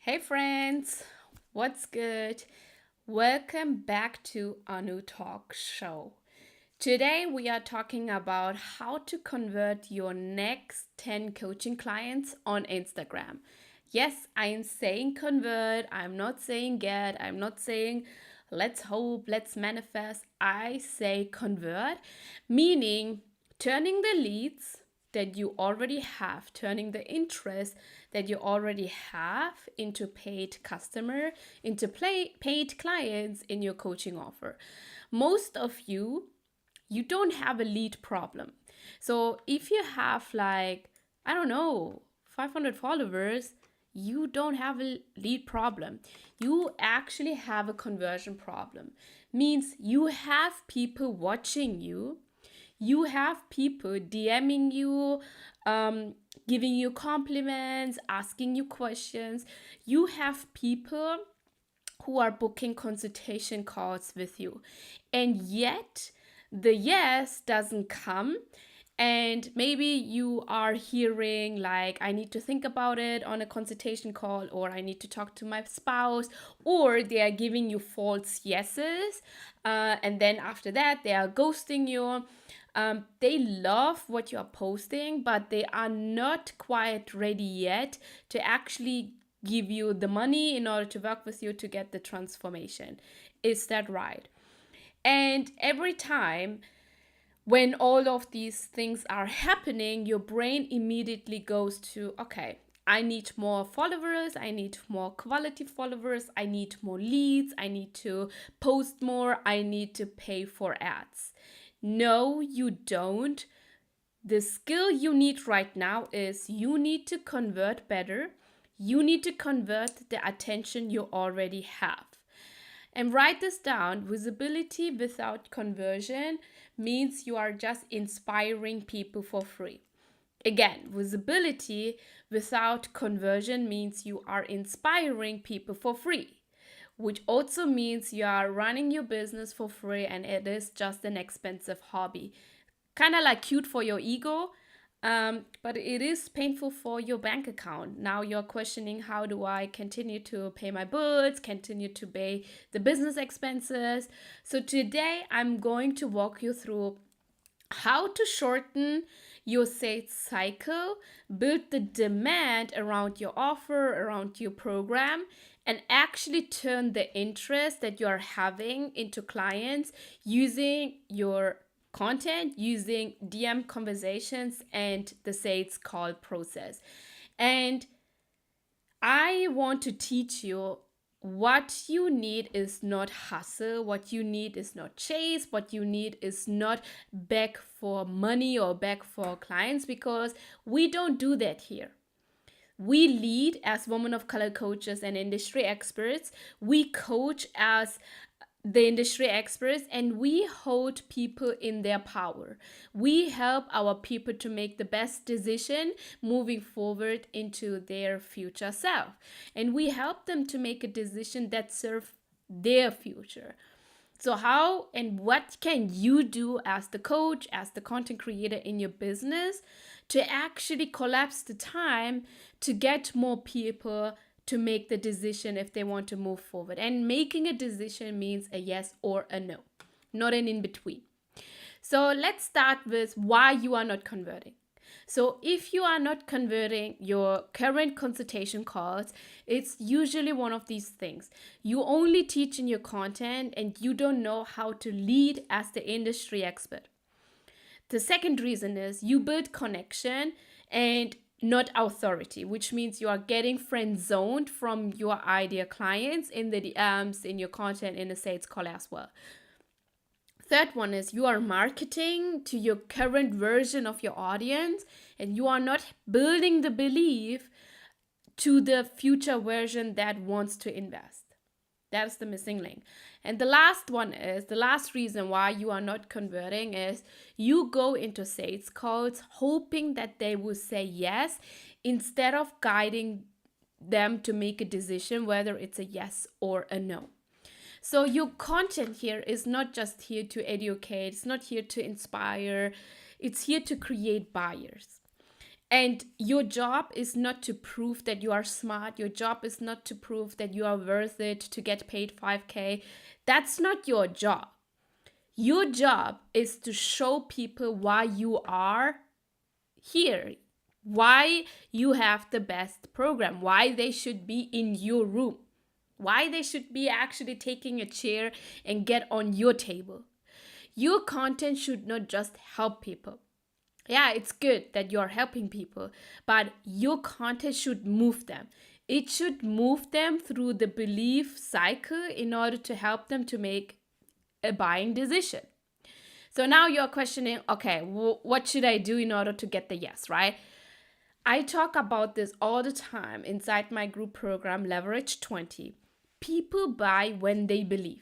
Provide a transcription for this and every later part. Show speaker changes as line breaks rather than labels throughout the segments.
Hey friends, what's good? Welcome back to Anu Talk Show. Today we are talking about how to convert your next 10 coaching clients on Instagram. Yes, I am saying convert, I'm not saying get, I'm not saying let's hope, let's manifest. I say convert, meaning turning the leads that you already have, turning the interest that you already have into paid customer, into paid clients in your coaching offer. Most of you don't have a lead problem. So if you have like, I don't know, 500 followers, you don't have a lead problem. You actually have a conversion problem. Means you have people watching you, you have people DMing you, um, giving you compliments, asking you questions. You have people who are booking consultation calls with you. And yet, the yes doesn't come. And maybe you are hearing, like, I need to think about it on a consultation call, or I need to talk to my spouse, or they are giving you false yeses. And then after that, they are ghosting you. They love what you are posting, but they are not quite ready yet to actually give you the money in order to work with you to get the transformation. Is that right? And every time when all of these things are happening, your brain immediately goes to, okay, I need more followers, I need more quality followers, I need more leads, I need to post more, I need to pay for ads. No, you don't. The skill you need right now is you need to convert better. You need to convert the attention you already have. And write this down: visibility without conversion means you are just inspiring people for free. Again, visibility without conversion means you are inspiring people for free, which also means you are running your business for free and it is just an expensive hobby. Kind of like cute for your ego, but it is painful for your bank account. Now you're questioning, how do I continue to pay my bills, continue to pay the business expenses? So today I'm going to walk you through how to shorten your sales cycle, build the demand around your offer, around your program, and actually turn the interest that you're having into clients using your content, using DM conversations and the sales call process. And I want to teach you what you need is not hustle, what you need is not chase, what you need is not beg for money or beg for clients, because we don't do that here. We lead as women of color coaches and industry experts. We coach as the industry experts, and we hold people in their power. We help our people to make the best decision moving forward into their future self, and we help them to make a decision that serves their future. So how and what can you do as the coach, as the content creator in your business, to actually collapse the time to get more people to make the decision if they want to move forward? And making a decision means a yes or a no, not an in between. So let's start with why you are not converting. So if you are not converting your current consultation calls, it's usually one of these things. You only teach in your content and you don't know how to lead as the industry expert. The second reason is you build connection and not authority, which means you are getting friend zoned from your ideal clients in the DMs, in your content, in the sales call as well. Third one is you are marketing to your current version of your audience and you are not building the belief to the future version that wants to invest. That's the missing link. And the last one is, the last reason why you are not converting is you go into sales calls hoping that they will say yes instead of guiding them to make a decision whether it's a yes or a no. So your content here is not just here to educate, it's not here to inspire, it's here to create buyers. And your job is not to prove that you are smart. Your job is not to prove that you are worth it to get paid 5K. That's not your job. Your job is to show people why you are here, why you have the best program, why they should be in your room, why they should be actually taking a chair and get on your table. Your content should not just help people. Yeah, it's good that you're helping people, but your content should move them. It should move them through the belief cycle in order to help them to make a buying decision. So now you're questioning, okay, what should I do in order to get the yes, right? I talk about this all the time inside my group program, Leverage 20. People buy when they believe.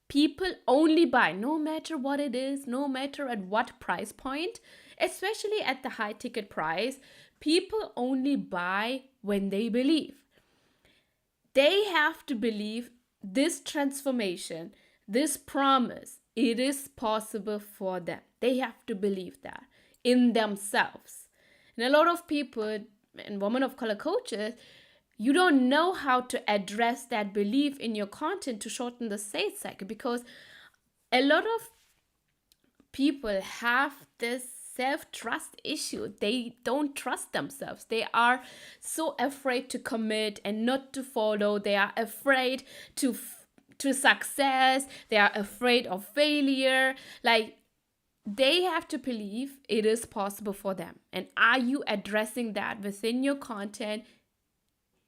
People only buy, no matter what it is, no matter at what price point, especially at the high ticket price. People only buy when they believe. They have to believe this transformation, this promise, it is possible for them. They have to believe that in themselves. And a lot of people and women of color coaches, you don't know how to address that belief in your content to shorten the sales cycle, because a lot of people have this self-trust issue. They don't trust themselves. They are so afraid to commit and not to follow. They are afraid to success. They are afraid of failure. Like, they have to believe it is possible for them. And are you addressing that within your content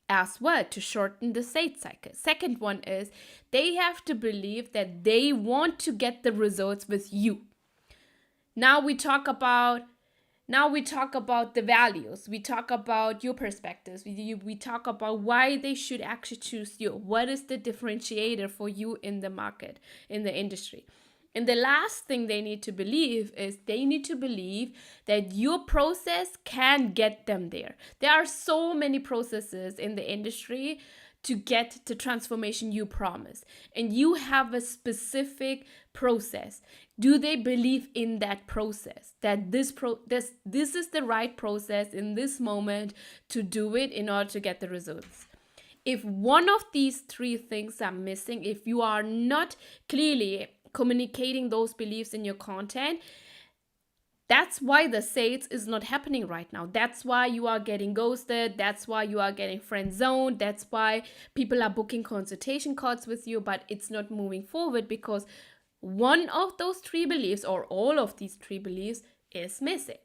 as well to shorten the sales cycle? Second one is they have to believe that they want to get the results with you. Now we talk about the values. We talk about your perspectives. We talk about why they should actually choose you. What is the differentiator for you in the market, in the industry? And the last thing they need to believe is they need to believe that your process can get them there. There are so many processes in the industry to get the transformation you promise. And you have a specific process. Do they believe in that process? That this is the right process in this moment to do it in order to get the results? If one of these three things are missing, if you are not clearly communicating those beliefs in your content, that's why the sales is not happening right now. That's why you are getting ghosted. That's why you are getting friend zoned. That's why people are booking consultation calls with you, but it's not moving forward because one of those three beliefs or all of these three beliefs is missing.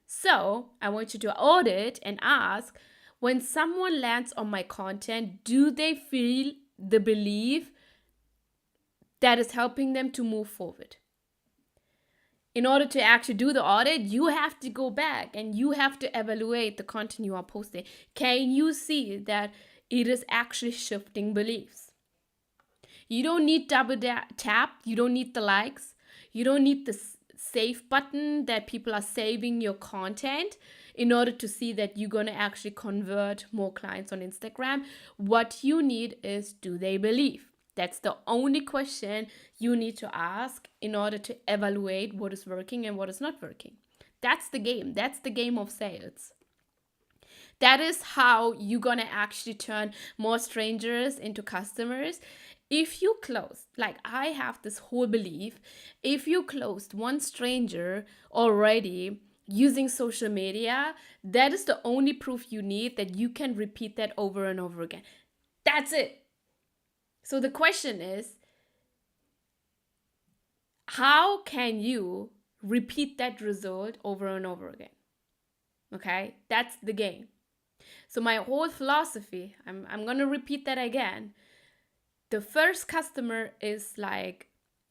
So I want you to audit and ask, when someone lands on my content, do they feel the belief that is helping them to move forward? In order to actually do the audit, you have to go back and you have to evaluate the content you are posting. Can you see that it is actually shifting beliefs? You don't need double tap. You don't need the likes. You don't need the save button that people are saving your content in order to see that you're going to actually convert more clients on Instagram. What you need is, do they believe? That's the only question you need to ask in order to evaluate what is working and what is not working. That's the game. That's the game of sales. That is how you're going to actually turn more strangers into customers. If you close, like I have this whole belief, if you closed one stranger already using social media, that is the only proof you need that you can repeat that over and over again. That's it. So the question is, how can you repeat that result over and over again? Okay, that's the game. So my whole philosophy, I'm going to repeat that again. The first customer is like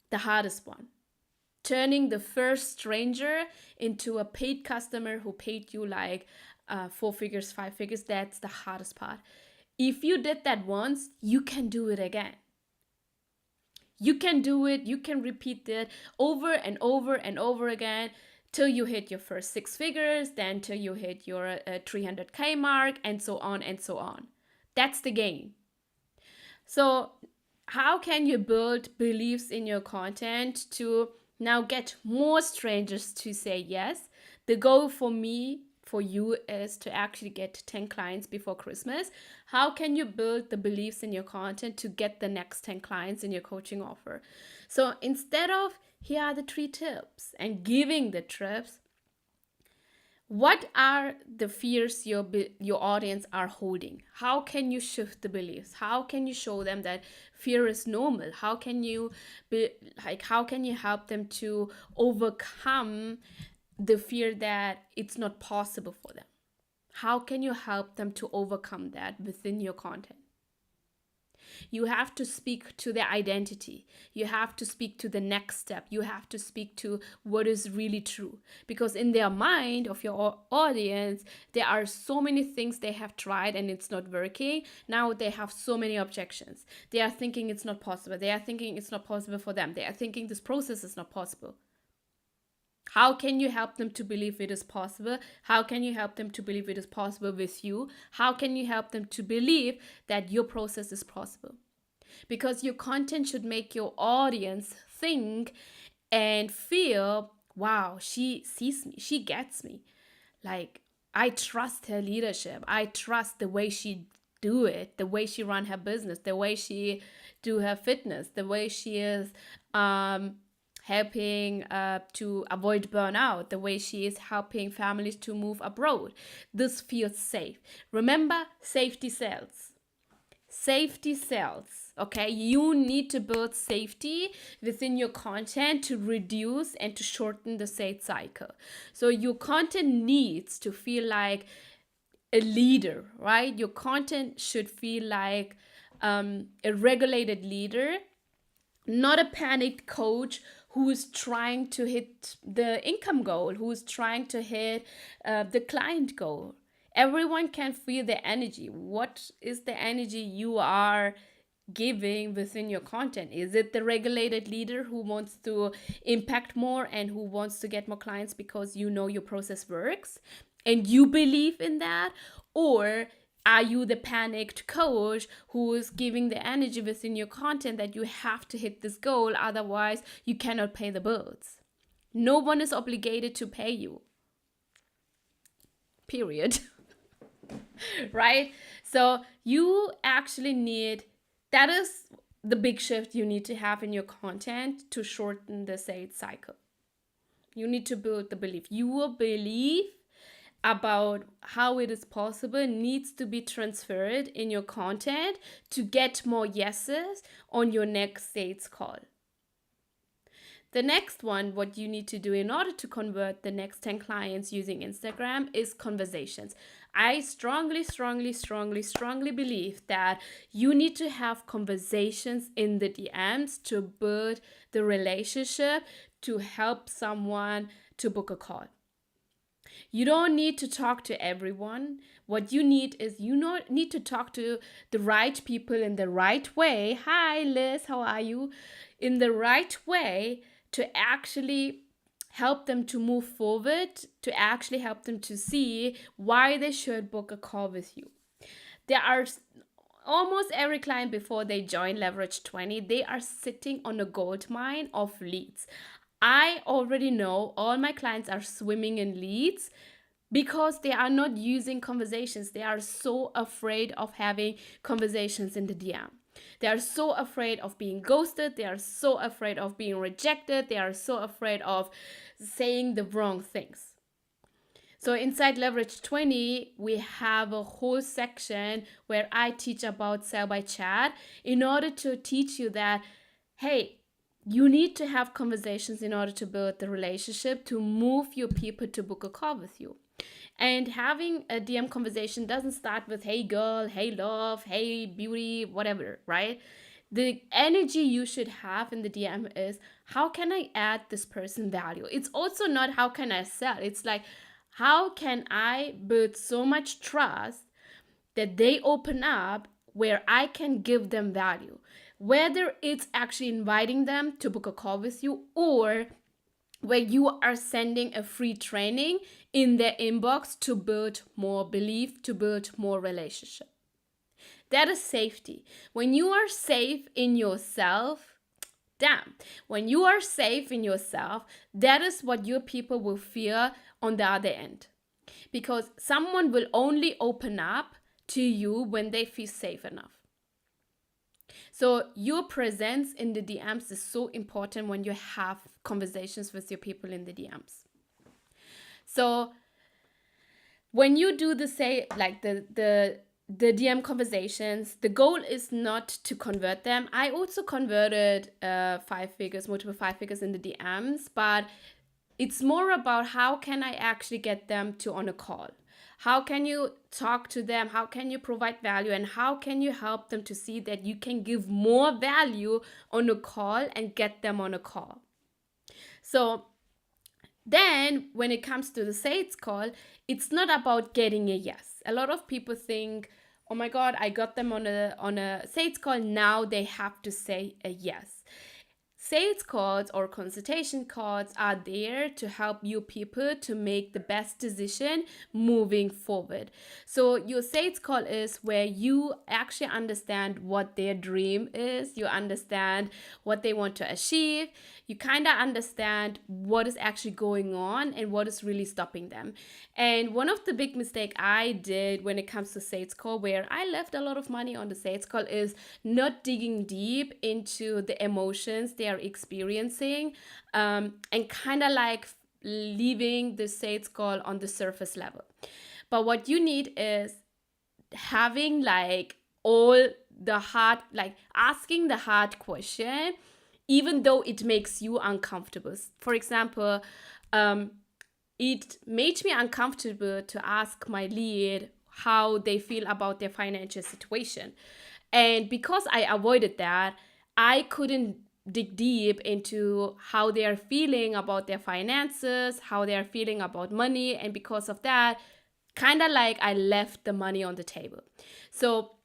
the hardest one. Turning the first stranger into a paid customer who paid you like 4 figures, 5 figures, that's the hardest part. If you did that once, you can do it again. You can do it, you can repeat it over and over and over again till you hit your first 6 figures, then till you hit your 300K mark, and so on and so on. That's the game. So how can you build beliefs in your content to now get more strangers to say yes? The goal for me, for you, is to actually get 10 clients before Christmas. How can you build the beliefs in your content to get the next 10 clients in your coaching offer? So instead of here are the 3 tips and giving the tips, what are the fears your audience are holding? How can you shift the beliefs? How can you show them that fear is normal? How can you how can you help them to overcome the fear that it's not possible for them? How can you help them to overcome that within your content? You have to speak to their identity. You have to speak to the next step. You have to speak to what is really true. Because in their mind of your audience, there are so many things they have tried and it's not working. Now they have so many objections. They are thinking it's not possible. They are thinking it's not possible for them. They are thinking this process is not possible. How can you help them to believe it is possible? How can you help them to believe it is possible with you? How can you help them to believe that your process is possible? Because your content should make your audience think and feel, wow, she sees me, she gets me. Like, I trust her leadership. I trust the way she do it, the way she run her business, the way she do her fitness, the way she is helping to avoid burnout, the way she is helping families to move abroad. This feels safe. Remember, safety sells. Safety sells. Okay, you need to build safety within your content to reduce and to shorten the sales cycle. So your content needs to feel like a leader, right? Your content should feel like a regulated leader, not a panicked coach who is trying to hit the income goal, who is trying to hit the client goal. Everyone can feel the energy. What is the energy you are giving within your content? Is it the regulated leader who wants to impact more and who wants to get more clients because you know your process works and you believe in that? Or are you the panicked coach who is giving the energy within your content that you have to hit this goal, otherwise you cannot pay the bills? No one is obligated to pay you. Period. Right? So you actually need, that is the big shift you need to have in your content to shorten the sales cycle. You need to build the belief. Your belief about how it is possible needs to be transferred in your content to get more yeses on your next sales call. The next one, what you need to do in order to convert the next 10 clients using Instagram is conversations. I strongly believe that you need to have conversations in the DMs to build the relationship, to help someone to book a call. You don't need to talk to everyone. What you need is need to talk to the right people in the right way. Hi, Liz, how are you? In the right way to actually help them to move forward, to actually help them to see why they should book a call with you. There are almost every client before they join Leverage 20, they are sitting on a gold mine of leads. I already know all my clients are swimming in leads because they are not using conversations. They are so afraid of having conversations in the DM. They are so afraid of being ghosted. They are so afraid of being rejected. They are so afraid of saying the wrong things. So inside Leverage 20, we have a whole section where I teach about sell by chat in order to teach you that, hey, you need to have conversations in order to build the relationship, to move your people to book a call with you. And having a DM conversation doesn't start with, hey girl, hey love, hey beauty, whatever, right? The energy you should have in the DM is, how can I add this person value? It's also not how can I sell. It's like, how can I build so much trust that they open up where I can give them value? Whether it's actually inviting them to book a call with you or where you are sending a free training in their inbox to build more belief, to build more relationship. That is safety. When you are safe in yourself, them. When you are safe in yourself, that is what your people will feel on the other end. Because someone will only open up to you when they feel safe enough. So your presence in the DMs is so important when you have conversations with your people in the DMs. So when you do the DM conversations, the goal is not to convert them. I also converted multiple five figures in the DMs, but it's more about how can I actually get them to on a call. How can you talk to them? How can you provide value? And how can you help them to see that you can give more value on a call and get them on a call? So then when it comes to the sales call, it's not about getting a yes. A lot of people think, oh my God, I got them on a sales call. Now they have to say a yes. Sales calls or consultation calls are there to help you people to make the best decision moving forward. So your sales call is where you actually understand what their dream is, you understand what they want to achieve, you kind of understand what is actually going on and what is really stopping them. And one of the big mistakes I did when it comes to sales call, where I left a lot of money on the sales call, is not digging deep into the emotions they are experiencing, and kind of like leaving the sales call on the surface level. But what you need is having like all the hard, like asking the hard question, even though it makes you uncomfortable. For example, it made me uncomfortable to ask my lead how they feel about their financial situation. And because I avoided that, I couldn't dig deep into how they are feeling about their finances, how they are feeling about money. And because of that, kind of like I left the money on the table. So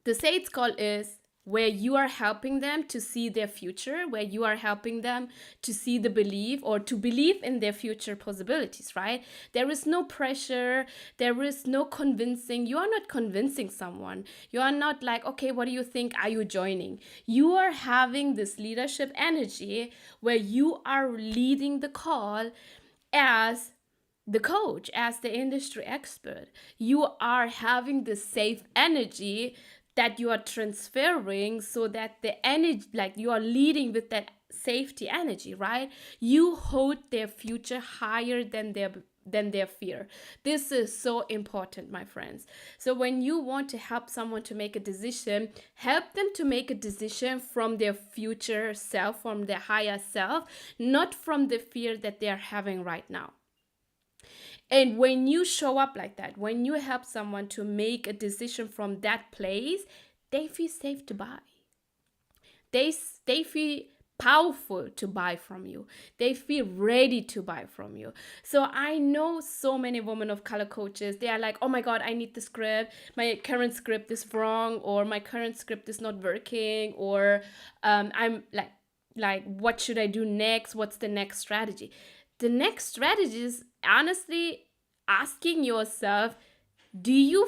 the sales call is where you are helping them to see their future, where you are helping them to see the belief or to believe in their future possibilities, right? There is no pressure. There is no convincing. You are not convincing someone. You are not like, okay, what do you think? Are you joining? You are having this leadership energy where you are leading the call as the coach, as the industry expert. You are having this safe energy that you are transferring, so that the energy, like you are leading with that safety energy, right? You hold their future higher than their fear. This is so important, my friends. So when you want to help someone to make a decision, help them to make a decision from their future self, from their higher self, not from the fear that they're having right now. And when you show up like that, when you help someone to make a decision from that place, they feel safe to buy. They feel powerful to buy from you. They feel ready to buy from you. So I know so many women of color coaches, they are like, oh my God, I need the script. My current script is wrong, or my current script is not working, or I'm like, what should I do next? What's the next strategy? The next strategy is honestly asking yourself, do you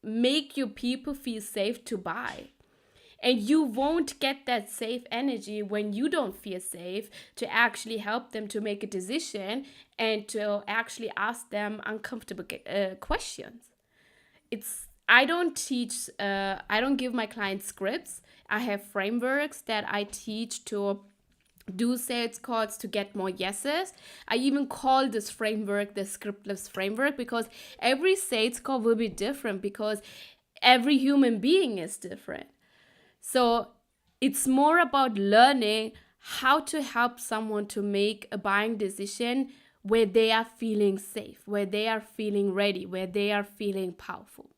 make your people feel safe to buy? And you won't get that safe energy when you don't feel safe to actually help them to make a decision and to actually ask them uncomfortable questions. I don't give my clients scripts. I have frameworks that I teach to do sales calls to get more yeses. I even call this framework the scriptless framework, because every sales call will be different, because every human being is different. So it's more about learning how to help someone to make a buying decision where they are feeling safe, where they are feeling ready, where they are feeling powerful.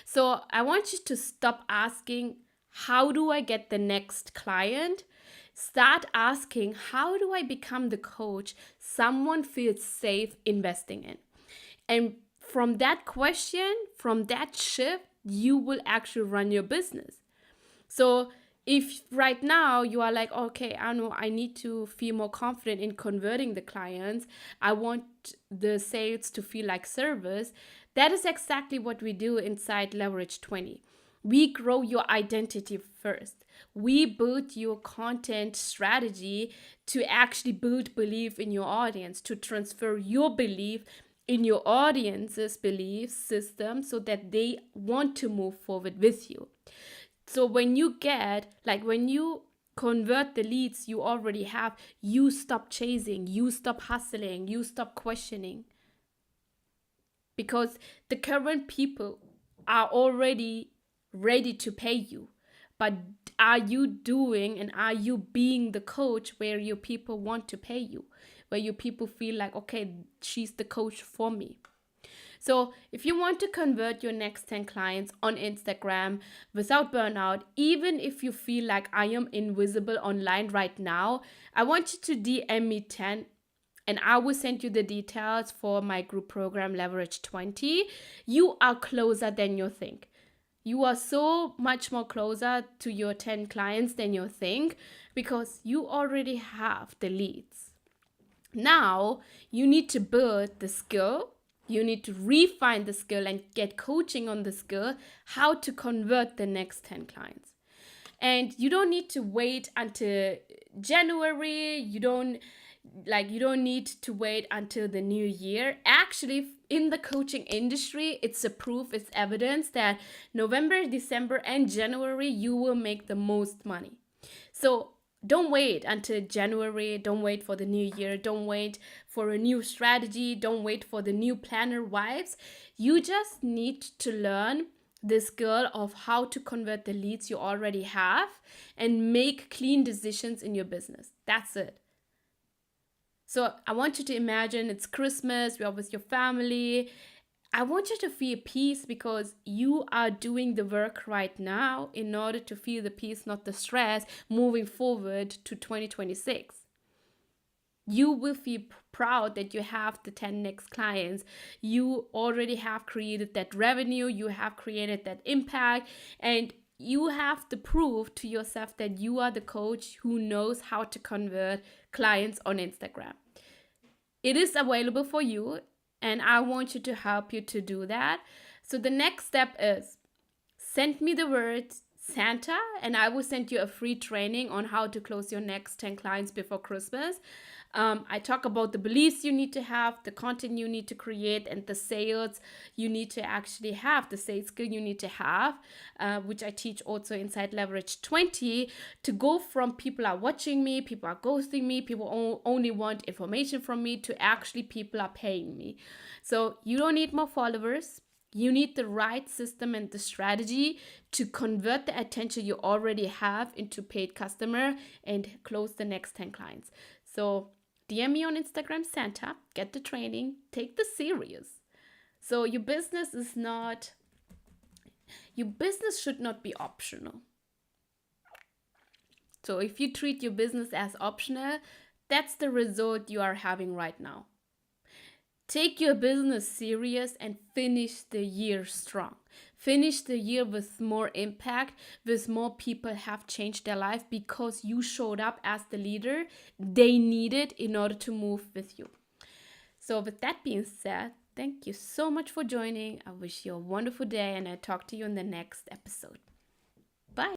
So I want you to stop asking, how do I get the next client? Start asking, how do I become the coach someone feels safe investing in? And from that question, from that shift, you will actually run your business. So if right now you are like, okay, I know I need to feel more confident in converting the clients, I want the sales to feel like service, that is exactly what we do inside Leverage 20. We grow your identity first. We build your content strategy to actually build belief in your audience, to transfer your belief in your audience's belief system so that they want to move forward with you. So when you convert the leads you already have, you stop chasing, you stop hustling, you stop questioning. Because the current people are already ready to pay you. But are you doing and are you being the coach where your people want to pay you? Where your people feel like, okay, she's the coach for me. So if you want to convert your next 10 clients on Instagram without burnout, even if you feel like I am invisible online right now, I want you to DM me 10 and I will send you the details for my group program Leverage 20. You are closer than you think. You are so much more closer to your 10 clients than you think because you already have the leads. Now you need to build the skill. You need to refine the skill and get coaching on the skill, how to convert the next 10 clients. And you don't need to wait until January. You don't need to wait until the new year. Actually, in the coaching industry, it's a proof, it's evidence that November, December, and January, you will make the most money. So don't wait until January. Don't wait for the new year. Don't wait for a new strategy. Don't wait for the new planner vibes. You just need to learn the skill of how to convert the leads you already have and make clean decisions in your business. That's it. So I want you to imagine it's Christmas, you're with your family. I want you to feel peace because you are doing the work right now in order to feel the peace, not the stress, moving forward to 2026. You will feel proud that you have the 10 next clients. You already have created that revenue, you have created that impact, and you have to prove to yourself that you are the coach who knows how to convert clients on Instagram. It is available for you, and I want you to help you to do that. So the next step is send me the word Santa, and I will send you a free training on how to close your next 10 clients before Christmas. I talk about the beliefs you need to have, the content you need to create, and the sales you need to actually have, the sales skill you need to have, which I teach also inside Leverage 20, to go from people are watching me, people are ghosting me, people only want information from me, to actually people are paying me. So you don't need more followers. You need the right system and the strategy to convert the attention you already have into paid customer and close the next 10 clients. So DM me on Instagram, Santa, get the training, take this serious. So your business should not be optional. So if you treat your business as optional, that's the result you are having right now. Take your business serious and finish the year strong. Finish the year with more impact, with more people have changed their life because you showed up as the leader they needed in order to move with you. So with that being said, thank you so much for joining. I wish you a wonderful day and I talk to you in the next episode.